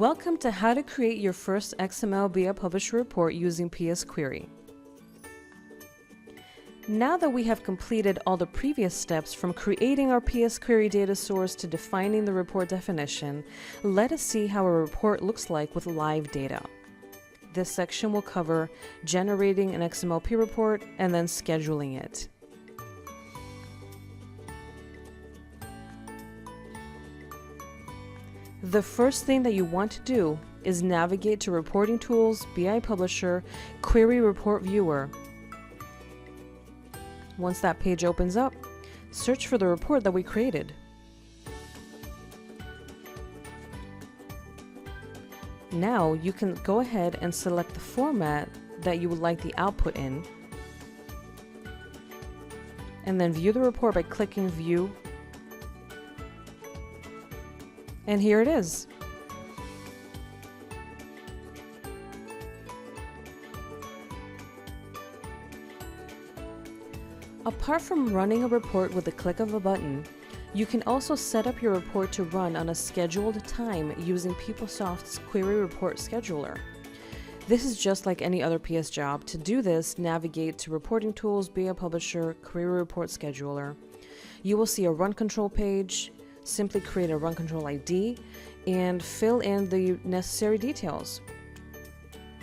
Welcome to how to create your first XML BI Publisher report using PS Query. Now that we have completed all the previous steps from creating our PS Query data source to defining the report definition, let us see how a report looks like with live data. This section will cover generating an XMLP report and then scheduling it. The first thing that you want to do is navigate to Reporting Tools, BI Publisher, Query Report Viewer. Once that page opens up, search for the report that we created. Now you can go ahead and select the format that you would like the output in, and then view the report by clicking View. And here it is. Apart from running a report with the click of a button, you can also set up your report to run on a scheduled time using PeopleSoft's Query Report Scheduler. This is just like any other PS job. To do this, navigate to Reporting Tools, BI Publisher, Query Report Scheduler. You will see a run control page. Simply create a run control ID and fill in the necessary details.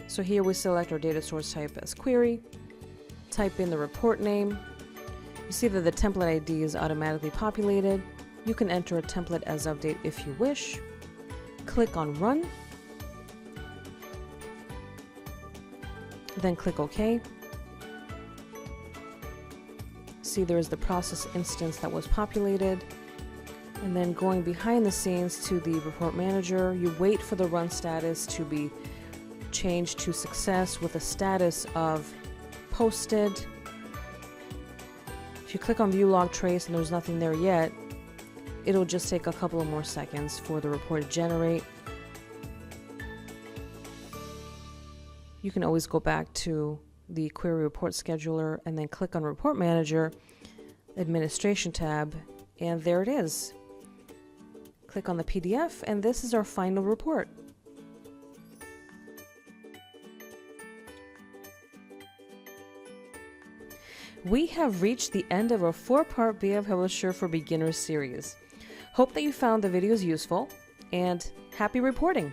So here we select our data source type as query, type in the report name. You see that the template ID is automatically populated. You can enter a template as update if you wish. Click on Run, then click OK. See, there is the process instance that was populated. And then going behind the scenes to the report manager, you wait for the run status to be changed to success with a status of posted. If you click on view log trace and there's nothing there yet, it'll just take a couple of more seconds for the report to generate. You can always go back to the Query Report Scheduler and then click on Report Manager, Administration tab, and there it is. Click on the PDF, and this is our final report. We have reached the end of our 4-part BI Publisher for Beginners series. Hope that you found the videos useful, and happy reporting!